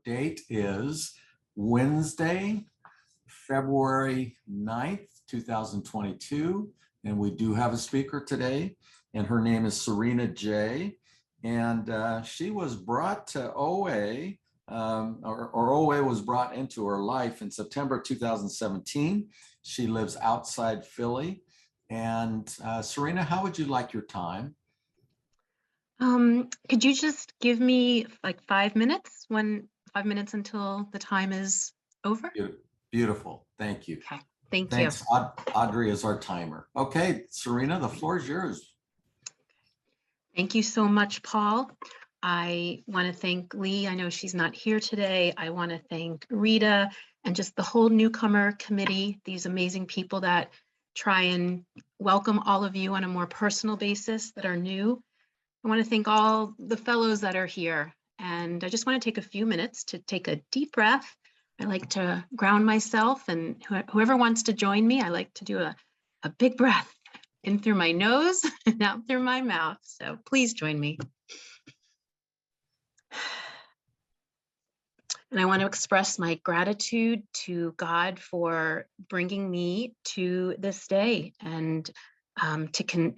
date is Wednesday, February 9th, 2022. And we do have a speaker today, and her name is Serena J. And she was brought to OA, or OA was brought into her life in September 2017. She lives outside Philly. And Serena, how would you like your time? Could you just give me like 5 minutes 5 minutes until the time is over? Beautiful. Thank you. Okay, thank you. Thanks. Audrey is our timer. Okay, Serena, the floor is yours. Thank you so much, Paul. I want to thank Lee. I know she's not here today. I want to thank Rita and just the whole newcomer committee, these amazing people that try and welcome all of you on a more personal basis that are new. I want to thank all the fellows that are here. And I just want to take a few minutes to take a deep breath. I like to ground myself, and whoever wants to join me, I like to do a big breath in through my nose and out through my mouth. So please join me. And I want to express my gratitude to God for bringing me to this day and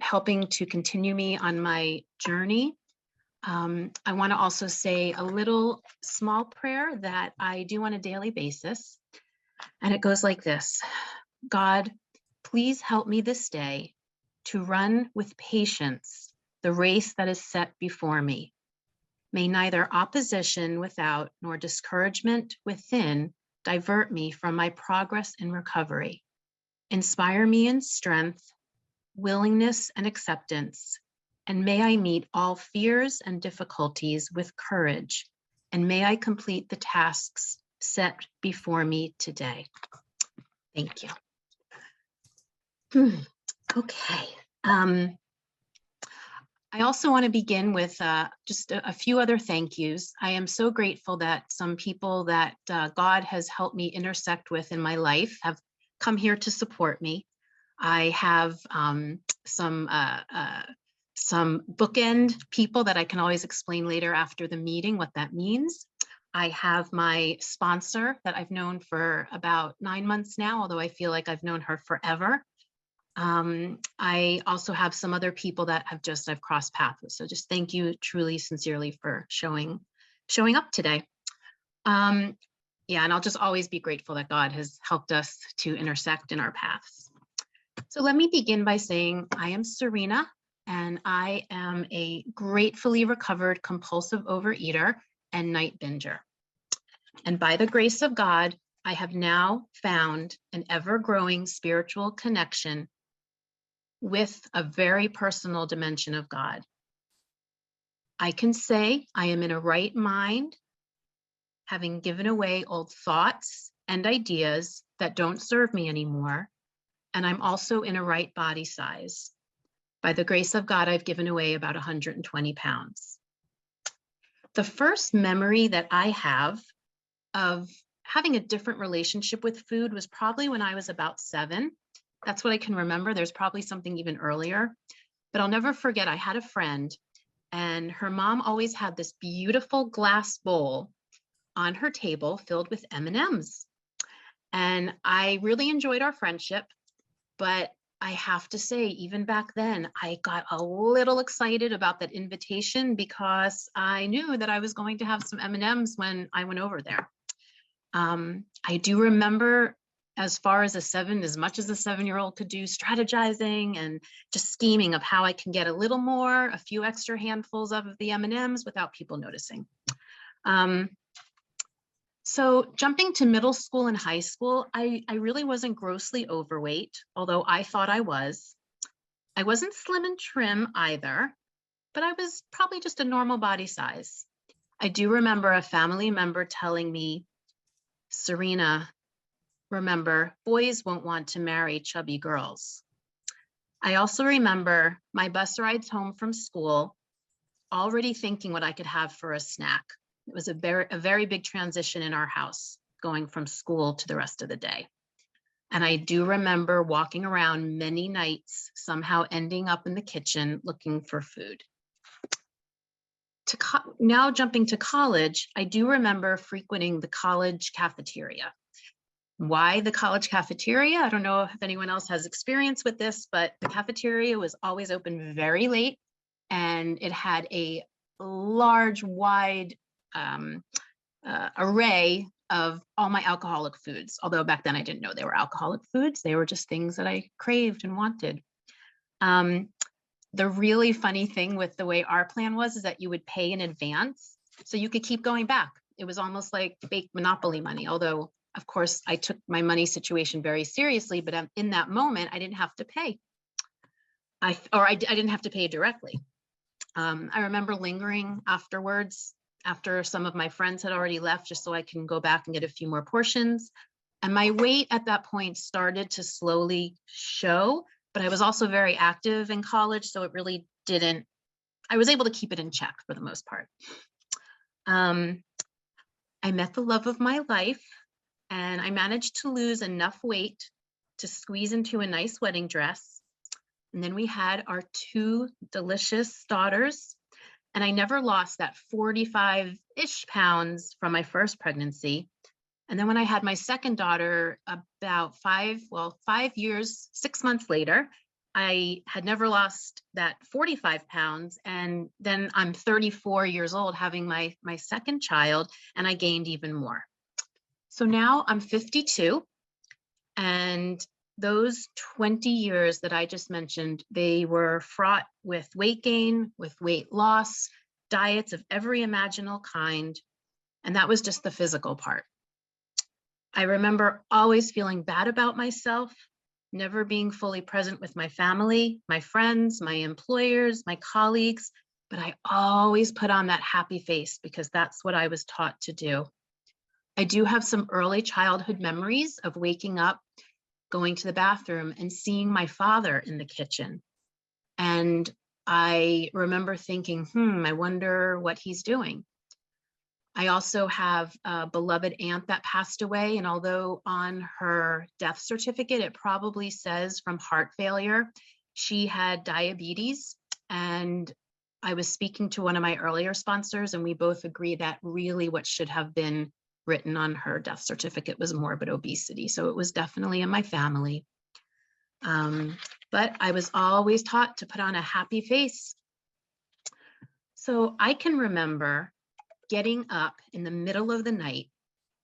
helping to continue me on my journey. I want to also say a little small prayer that I do on a daily basis. And it goes like this: God, please help me this day to run with patience the race that is set before me. May neither opposition without nor discouragement within divert me from my progress and recovery. Inspire me in strength, willingness, and acceptance. And may I meet all fears and difficulties with courage. And may I complete the tasks set before me today. Thank you. Okay. I also want to begin with just a few other thank yous. I am so grateful that some people that God has helped me intersect with in my life have come here to support me. I have some bookend people that I can always explain later after the meeting what that means. I have my sponsor that I've known for about 9 months now, although I feel like I've known her forever. I also have some other people that I've crossed paths with. So just thank you truly, sincerely for showing up today. Yeah, and I'll just always be grateful that God has helped us to intersect in our paths. So let me begin by saying I am Serena, and I am a gratefully recovered compulsive overeater and night binger. And by the grace of God, I have now found an ever-growing spiritual connection with a very personal dimension of God. I can say I am in a right mind, having given away old thoughts and ideas that don't serve me anymore, and I'm also in a right body size. By the grace of God, I've given away about 120 pounds. The first memory that I have of having a different relationship with food was probably when I was about 7. That's what I can remember. There's probably something even earlier, but I'll never forget. I had a friend, and her mom always had this beautiful glass bowl on her table filled with M&Ms. And I really enjoyed our friendship, but I have to say, even back then, I got a little excited about that invitation because I knew that I was going to have some M&Ms when I went over there. I do remember, as much as a 7-year-old could do, strategizing and just scheming of how I can get a few extra handfuls of the M&Ms without people noticing. So jumping to middle school and high school, I really wasn't grossly overweight, although I thought I was. I wasn't slim and trim either, but I was probably just a normal body size. I do remember a family member telling me, Serena, remember, boys won't want to marry chubby girls. I also remember my bus rides home from school, already thinking what I could have for a snack. It was a very big transition in our house, going from school to the rest of the day. And I do remember walking around many nights, somehow ending up in the kitchen looking for food. Now jumping to college, I do remember frequenting the college cafeteria. Why the college cafeteria? I don't know if anyone else has experience with this, but the cafeteria was always open very late, and it had a large, wide array of all my alcoholic foods. Although back then I didn't know they were alcoholic foods. They were just things that I craved and wanted. The really funny thing with the way our plan was is that you would pay in advance so you could keep going back. It was almost like fake Monopoly money, although of course I took my money situation very seriously, but in that moment I didn't have to pay. I didn't have to pay directly. I remember lingering afterwards after some of my friends had already left, just so I can go back and get a few more portions. And my weight at that point started to slowly show, but I was also very active in college, so it really didn't, I was able to keep it in check for the most part. I met the love of my life, and I managed to lose enough weight to squeeze into a nice wedding dress. And then we had our 2 delicious daughters, and I never lost that 45-ish pounds from my first pregnancy. And then when I had my second daughter about 5 years, 6 months later, I had never lost that 45 pounds. And then I'm 34 years old having my second child, and I gained even more. So now I'm 52, and those 20 years that I just mentioned, they were fraught with weight gain, with weight loss, diets of every imaginable kind. And that was just the physical part. I remember always feeling bad about myself, never being fully present with my family, my friends, my employers, my colleagues, but I always put on that happy face because that's what I was taught to do. I do have some early childhood memories of waking up, going to the bathroom, and seeing my father in the kitchen. And I remember thinking, I wonder what he's doing. I also have a beloved aunt that passed away, and although on her death certificate, it probably says from heart failure, she had diabetes. And I was speaking to one of my earlier sponsors, and we both agreed that really what should have been written on her death certificate was morbid obesity. So it was definitely in my family. But I was always taught to put on a happy face. So I can remember getting up in the middle of the night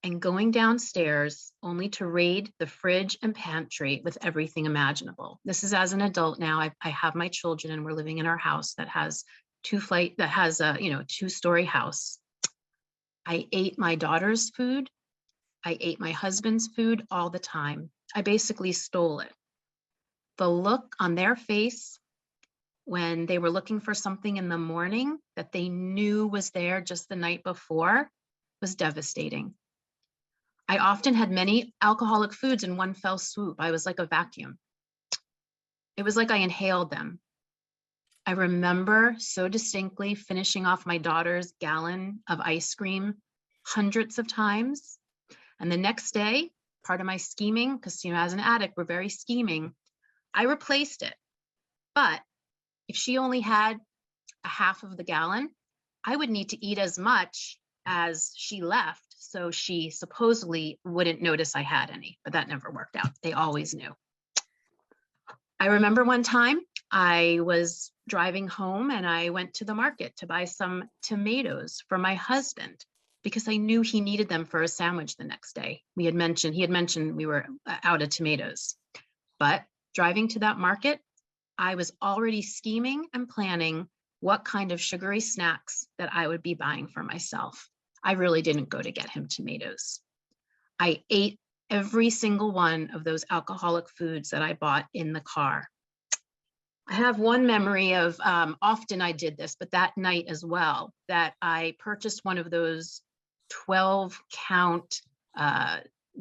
and going downstairs only to raid the fridge and pantry with everything imaginable. This is as an adult now. I have my children, and we're living in our house that has a 2-story house. I ate my daughter's food. I ate my husband's food all the time. I basically stole it. The look on their face when they were looking for something in the morning that they knew was there just the night before was devastating. I often had many alcoholic foods in one fell swoop. I was like a vacuum. It was like I inhaled them. I remember so distinctly finishing off my daughter's gallon of ice cream hundreds of times. And the next day, part of my scheming, because as an addict, we're very scheming, I replaced it. But if she only had a half of the gallon, I would need to eat as much as she left, so she supposedly wouldn't notice I had any, but that never worked out. They always knew. I remember one time I was driving home and I went to the market to buy some tomatoes for my husband because I knew he needed them for a sandwich the next day. He had mentioned we were out of tomatoes. But driving to that market, I was already scheming and planning what kind of sugary snacks that I would be buying for myself. I really didn't go to get him tomatoes. I ate every single one of those alcoholic foods that I bought in the car. I have one memory of, often I did this, but that night as well, that I purchased one of those 12-count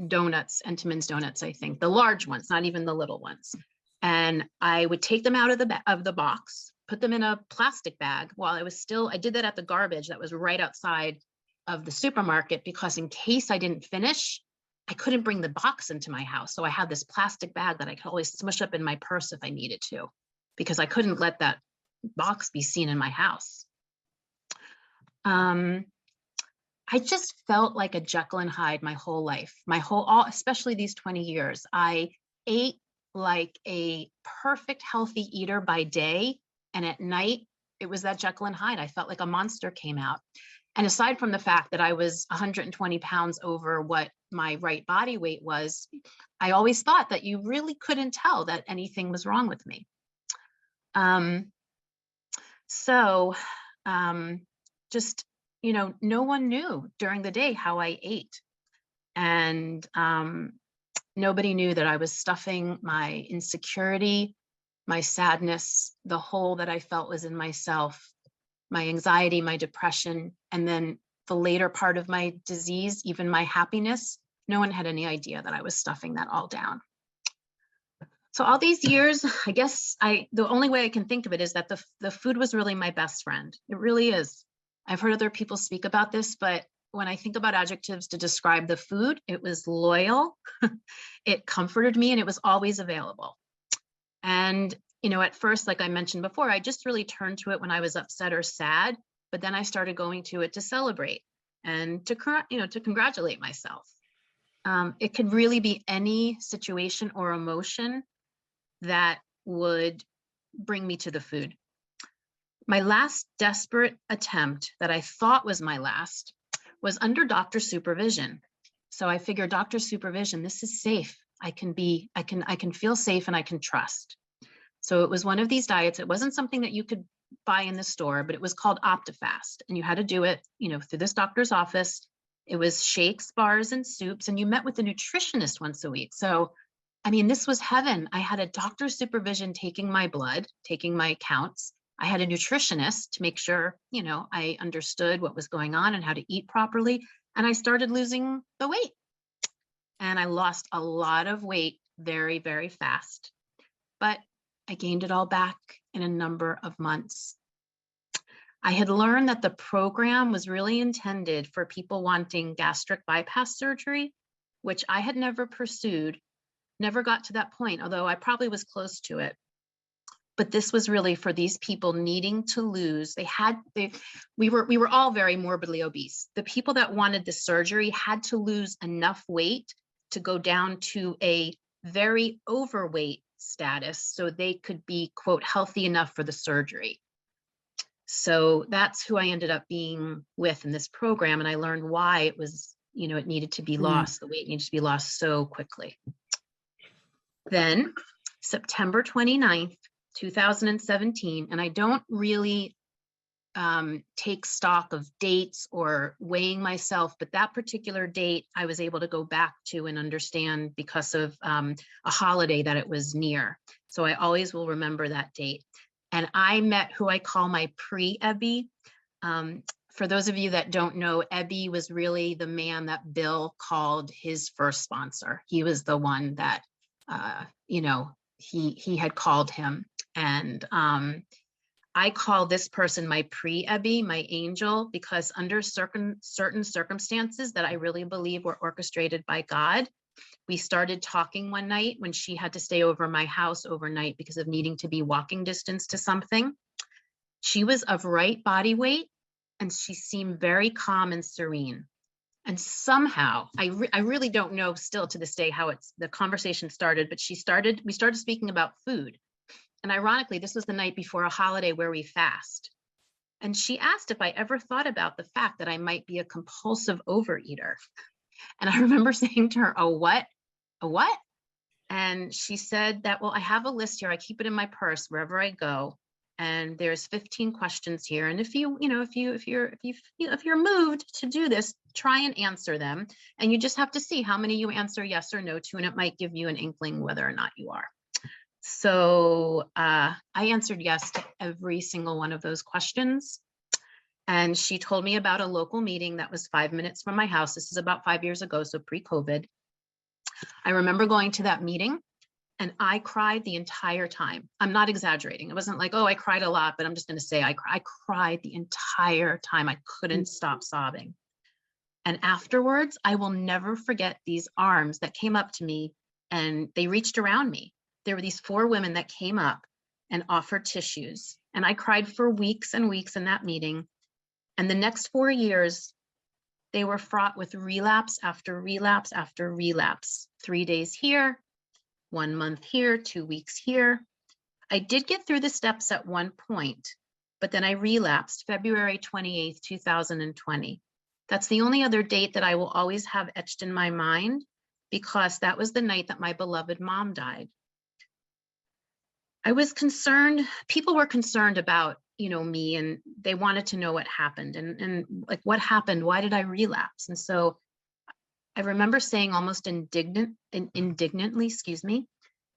donuts, Entenmann's donuts, I think, the large ones, not even the little ones. And I would take them out of the box, put them in a plastic bag while I did that at the garbage that was right outside of the supermarket, because in case I didn't finish, I couldn't bring the box into my house. So I had this plastic bag that I could always smush up in my purse if I needed to, because I couldn't let that box be seen in my house. Um, I just felt like a Jekyll and Hyde my whole life, especially these 20 years. I ate like a perfect healthy eater by day. And at night, it was that Jekyll and Hyde. I felt like a monster came out. And aside from the fact that I was 120 pounds over what my right body weight was, I always thought that you really couldn't tell that anything was wrong with me. Um, so just, no one knew during the day how I ate. And nobody knew that I was stuffing my insecurity, my sadness, the hole that I felt was in myself, my anxiety, my depression, and then the later part of my disease, even my happiness. No one had any idea that I was stuffing that all down. So all these years, I guess the only way I can think of it is that the food was really my best friend. It really is. I've heard other people speak about this, but when I think about adjectives to describe the food, it was loyal, it comforted me, and it was always available. And, at first, like I mentioned before, I just really turned to it when I was upset or sad, but then I started going to it to celebrate and to congratulate myself. It could really be any situation or emotion that would bring me to the food. My last desperate attempt that I thought was my last was under doctor supervision. So I figured doctor supervision, this is safe. I can feel safe and I can trust. So it was one of these diets. It wasn't something that you could buy in the store, but it was called OptiFast. And you had to do it, through this doctor's office. It was shakes, bars, and soups. And you met with a nutritionist once a week. So this was heaven. I had a doctor's supervision taking my blood, taking my counts. I had a nutritionist to make sure, I understood what was going on and how to eat properly. And I started losing the weight. And I lost a lot of weight very, very fast. But I gained it all back in a number of months. I had learned that the program was really intended for people wanting gastric bypass surgery, which I had never pursued. Never got to that point, although I probably was close to it. But this was really for these people needing to lose. We were all very morbidly obese. The people that wanted the surgery had to lose enough weight to go down to a very overweight status so they could be, quote, healthy enough for the surgery. So that's who I ended up being with in this program. And I learned why it was, it needed to be lost. The weight needed to be lost so quickly. Then September 29th, 2017, and I don't really take stock of dates or weighing myself, but that particular date I was able to go back to and understand because of a holiday that it was near. So I always will remember that date. And I met who I call my pre-Ebby. For those of you that don't know, Ebby was really the man that Bill called his first sponsor. He was the one that he had called him. And I call this person my pre-Ebby, my angel, because under certain circumstances that I really believe were orchestrated by God, we started talking one night when she had to stay over my house overnight because of needing to be walking distance to something. She was of right body weight and she seemed very calm and serene. And somehow, I really don't know still to this day how the conversation started, but we started speaking about food. And ironically, this was the night before a holiday where we fast. And she asked if I ever thought about the fact that I might be a compulsive overeater. And I remember saying to her, "A what? A what?" And she said that, "Well, I have a list here. I keep it in my purse wherever I go. And there's 15 questions here. And if you're moved to do this, try and answer them. And you just have to see how many you answer yes or no to, and it might give you an inkling whether or not you are." So I answered yes to every single one of those questions. And she told me about a local meeting that was 5 minutes from my house. This is about 5 years ago, so pre-COVID. I remember going to that meeting and I cried the entire time. I'm not exaggerating. It wasn't like, oh, I cried a lot, but I'm just going to say I cried the entire time. I couldn't stop sobbing. And afterwards, I will never forget these arms that came up to me and they reached around me. There were these 4 women that came up and offered tissues. And I cried for weeks and weeks in that meeting. And the next 4 years, they were fraught with relapse after relapse after relapse. 3 days here, 1 month here, 2 weeks here. I did get through the steps at one point, but then I relapsed February 28th, 2020. That's the only other date that I will always have etched in my mind, because that was the night that my beloved mom died. I was concerned, people were concerned about, me, and they wanted to know what happened and like, what happened? Why did I relapse? And so I remember saying almost indignantly,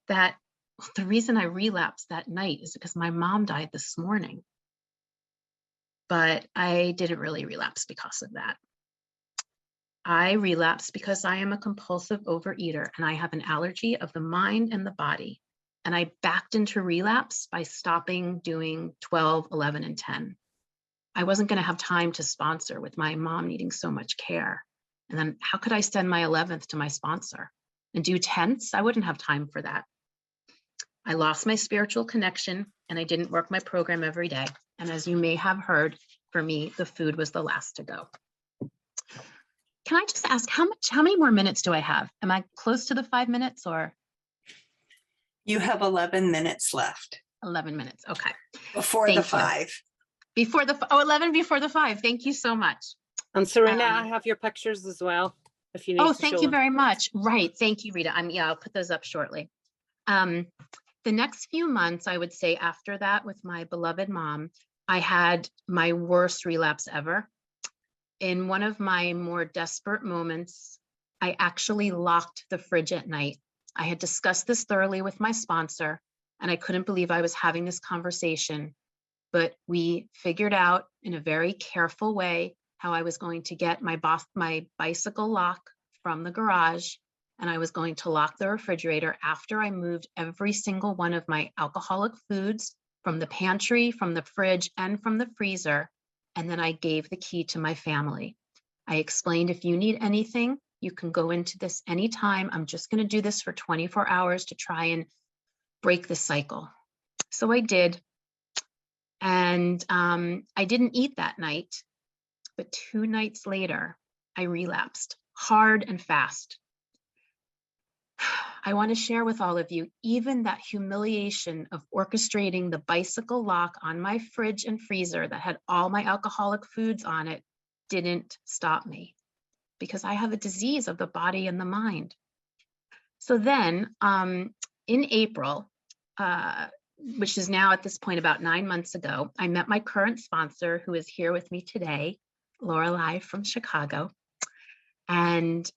that the reason I relapsed that night is because my mom died this morning. But I didn't really relapse because of that. I relapsed because I am a compulsive overeater and I have an allergy of the mind and the body. And I backed into relapse by stopping doing 12, 11, and 10. I wasn't going to have time to sponsor with my mom needing so much care. And then how could I send my 11th to my sponsor and do 10ths? I wouldn't have time for that. I lost my spiritual connection and I didn't work my program every day. And as you may have heard, for me, the food was the last to go. Can I just ask how many more minutes do I have? Am I close to the 5 minutes or? You have 11 minutes left. 11 minutes. Okay. Before the 5. Before the 11 before the 5. Thank you so much. And Serena, I have your pictures as well, if you need Oh, to thank show you them. very much. Right. Thank you, Rita. I'll put those up shortly. The next few months, I would say after that with my beloved mom, I had my worst relapse ever. In one of my more desperate moments, I actually locked the fridge at night. I had discussed this thoroughly with my sponsor, and I couldn't believe I was having this conversation, but we figured out in a very careful way how I was going to get my bicycle lock from the garage, and I was going to lock the refrigerator after I moved every single one of my alcoholic foods from the pantry, from the fridge, and from the freezer. And then I gave the key to my family. I explained, if you need anything, you can go into this anytime. I'm just going to do this for 24 hours to try and break the cycle. So I did. And I didn't eat that night, but 2 nights later, I relapsed hard and fast. I want to share with all of you, even that humiliation of orchestrating the bicycle lock on my fridge and freezer that had all my alcoholic foods on it didn't stop me, because I have a disease of the body and the mind. So then in April, which is now at this point about 9 months ago, I met my current sponsor, who is here with me today, Lorelei from Chicago. And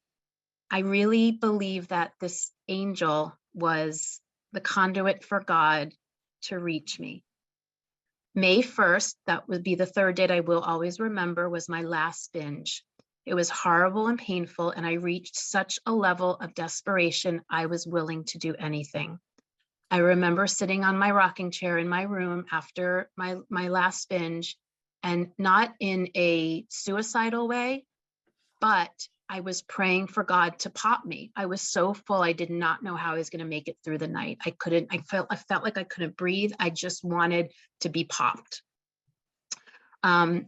I really believe that this angel was the conduit for God to reach me. May 1st, that would be the third date I will always remember, was my last binge. It was horrible and painful, and I reached such a level of desperation, I was willing to do anything. I remember sitting on my rocking chair in my room after my last binge, and not in a suicidal way, but I was praying for God to pop me. I was so full, I did not know how I was going to make it through the night. I felt like I couldn't breathe. I just wanted to be popped. And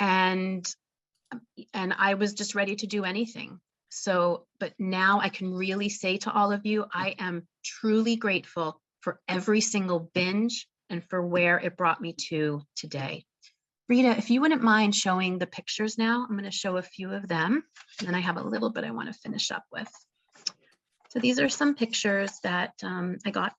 I was just ready to do anything. So, but now I can really say to all of you, I am truly grateful for every single binge and for where it brought me to today. Rita, if you wouldn't mind showing the pictures now, I'm going to show a few of them, and then I have a little bit I want to finish up with. So these are some pictures that I got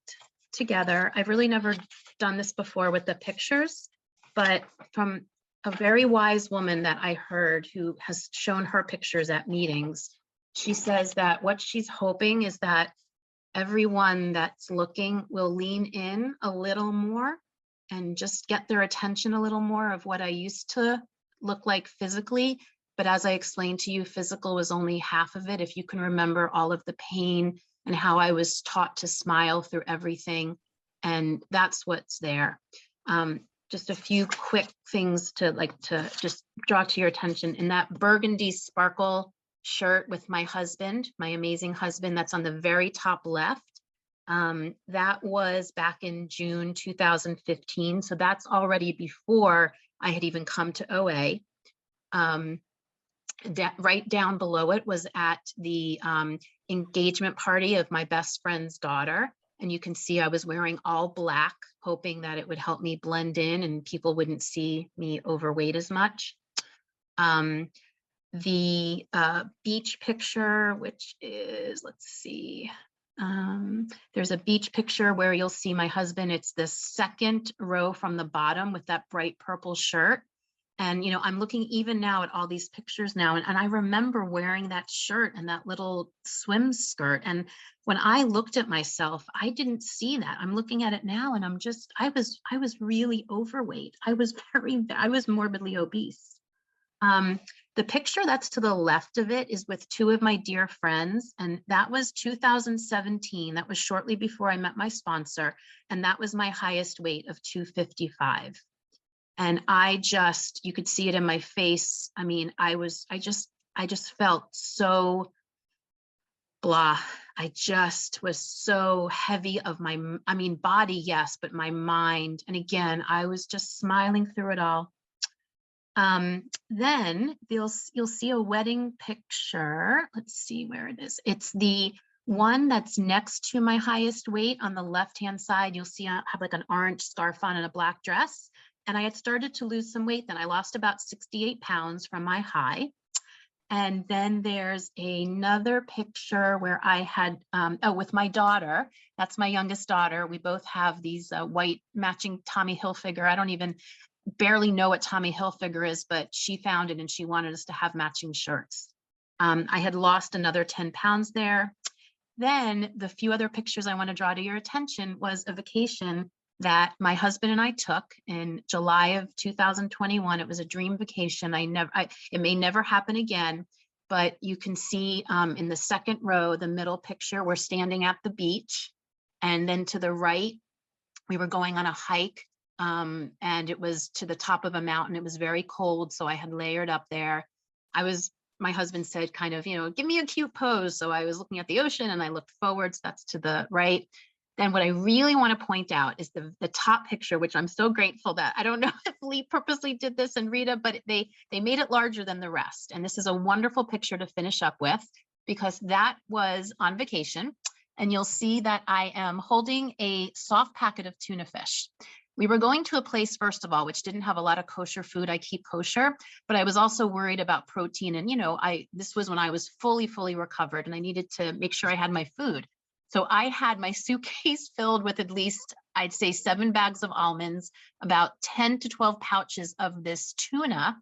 together. I've really never done this before with the pictures, but from a very wise woman that I heard who has shown her pictures at meetings, she says that what she's hoping is that everyone that's looking will lean in a little more and just get their attention a little more of what I used to look like physically. But as I explained to you, physical was only half of it. If you can remember all of the pain and how I was taught to smile through everything, and that's what's there. Just a few quick things to just draw to your attention. In that burgundy sparkle shirt with my husband, my amazing husband, that's on the very top left. That was back in June 2015. So that's already before I had even come to OA. Right down below it was at the engagement party of my best friend's daughter. And you can see I was wearing all black, hoping that it would help me blend in and people wouldn't see me overweight as much. The beach picture, which is, let's see, there's a beach picture where you'll see my husband. It's the second row from the bottom with that bright purple shirt. And, you know, I'm looking even now at all these pictures now, and I remember wearing that shirt and that little swim skirt. And when I looked at myself, I didn't see that. I'm looking at it now and I'm just, I was really overweight. I was morbidly obese. The picture that's to the left of it is with two of my dear friends, and that was 2017. That was shortly before I met my sponsor, and that was my highest weight of 255. And you could see it in my face. I mean, I just felt so blah. I just was so heavy of body, yes, but my mind. And again, I was just smiling through it all. Then you'll see a wedding picture. Let's see where it is. It's the one that's next to my highest weight on the left-hand side. You'll see I have like an orange scarf on and a black dress. And I had started to lose some weight. Then I lost about 68 pounds from my high. And then there's another picture where I had, with my daughter. That's my youngest daughter. We both have these white matching Tommy Hilfiger. I don't even barely know what Tommy Hilfiger is, but she found it and she wanted us to have matching shirts. I had lost another 10 pounds there. Then the few other pictures I want to draw to your attention was a vacation that my husband and I took in July of 2021. It was a dream vacation. It may never happen again, but you can see in the second row, the middle picture, we're standing at the beach. And then to the right, we were going on a hike. And it was to the top of a mountain. It was very cold, so I had layered up there. My husband said kind of, give me a cute pose. So I was looking at the ocean and I looked forwards. That's to the right. Then what I really want to point out is the top picture, which I'm so grateful that I don't know if Lee purposely did this and Rita, but they made it larger than the rest. And this is a wonderful picture to finish up with because that was on vacation. And you'll see that I am holding a soft packet of tuna fish. We were going to a place, first of all, which didn't have a lot of kosher food. I keep kosher, but I was also worried about protein. And, this was when I was fully recovered and I needed to make sure I had my food. So I had my suitcase filled with at least, I'd say 7 bags of almonds, about 10 to 12 pouches of this tuna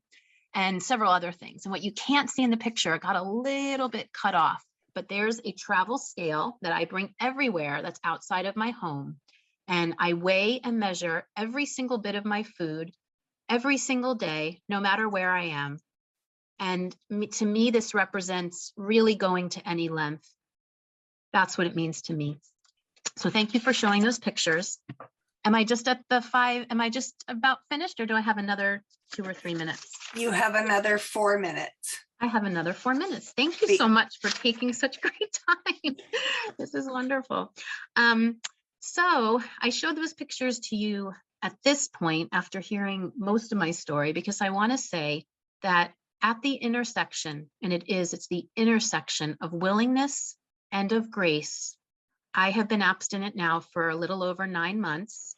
and several other things. And what you can't see in the picture, it got a little bit cut off, but there's a travel scale that I bring everywhere that's outside of my home. And I weigh and measure every single bit of my food every single day, no matter where I am. And to me, this represents really going to any length. That's what it means to me. So thank you for showing those pictures. Am I just at the 5? Am I just about finished or do I have another 2 or 3 minutes? You have another 4 minutes. I have another 4 minutes. Thank you so much for taking such great time. This is wonderful. So I showed those pictures to you at this point after hearing most of my story, because I want to say that at the intersection, and it's the intersection of willingness and of grace. I have been abstinent now for a little over 9 months,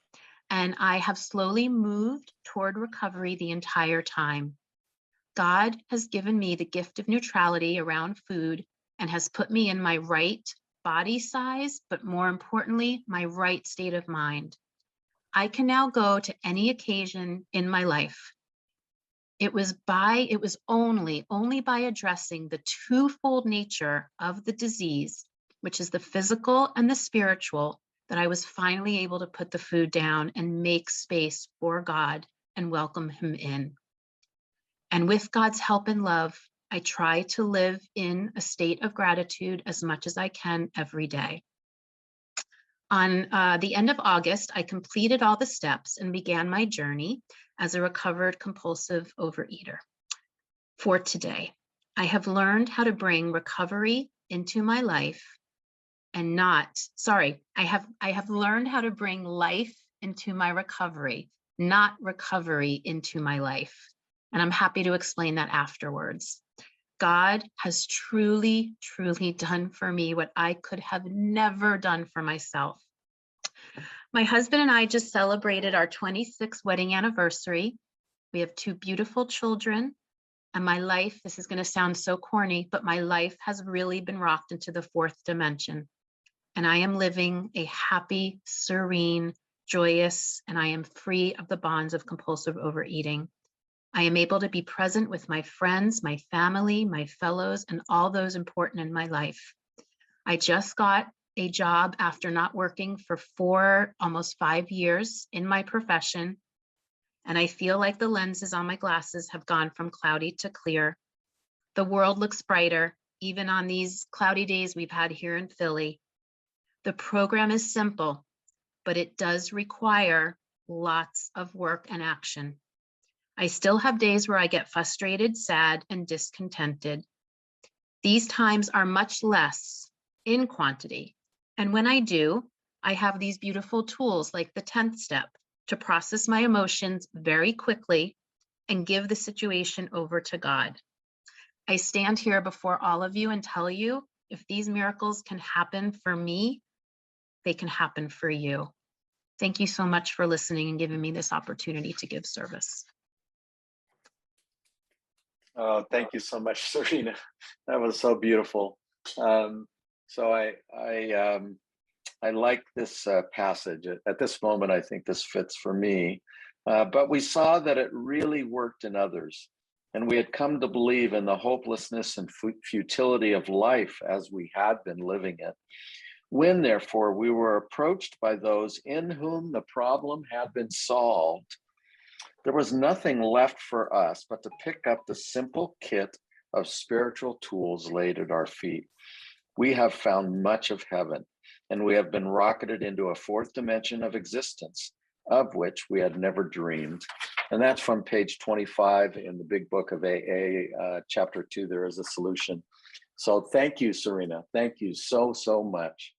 and I have slowly moved toward recovery the entire time. God has given me the gift of neutrality around food and has put me in my right body size, but more importantly, my right state of mind. I can now go to any occasion in my life. It was only by addressing the twofold nature of the disease, which is the physical and the spiritual, that I was finally able to put the food down and make space for God and welcome him in. And with God's help and love, I try to live in a state of gratitude as much as I can every day. On the end of August, I completed all the steps and began my journey as a recovered compulsive overeater. For today, I have learned how to bring recovery into my life I have learned how to bring life into my recovery not recovery, into my life. And I'm happy to explain that afterwards. God has truly, truly done for me what I could have never done for myself. My husband and I just celebrated our 26th wedding anniversary. We have 2 beautiful children. And my life, this is going to sound so corny, but my life has really been rocked into the 4th dimension. And I am living a happy, serene, joyous, and I am free of the bonds of compulsive overeating. I am able to be present with my friends, my family, my fellows, and all those important in my life. I just got a job after not working for 4, almost 5 years in my profession. And I feel like the lenses on my glasses have gone from cloudy to clear. The world looks brighter, even on these cloudy days we've had here in Philly. The program is simple, but it does require lots of work and action. I still have days where I get frustrated, sad, and discontented. These times are much less in quantity. And when I do, I have these beautiful tools like the 10th step to process my emotions very quickly and give the situation over to God. I stand here before all of you and tell you, if these miracles can happen for me, they can happen for you. Thank you so much for listening and giving me this opportunity to give service. Oh, thank you so much, Serena. That was so beautiful. So I like this passage. At this moment, I think this fits for me. But we saw that it really worked in others. And we had come to believe in the hopelessness and futility of life as we had been living it. When, therefore, we were approached by those in whom the problem had been solved, there was nothing left for us but to pick up the simple kit of spiritual tools laid at our feet. We have found much of heaven, and we have been rocketed into a 4th dimension of existence, of which we had never dreamed. And that's from page 25 in the big book of AA, chapter 2, There is a Solution. So thank you, Serena. Thank you so, so much.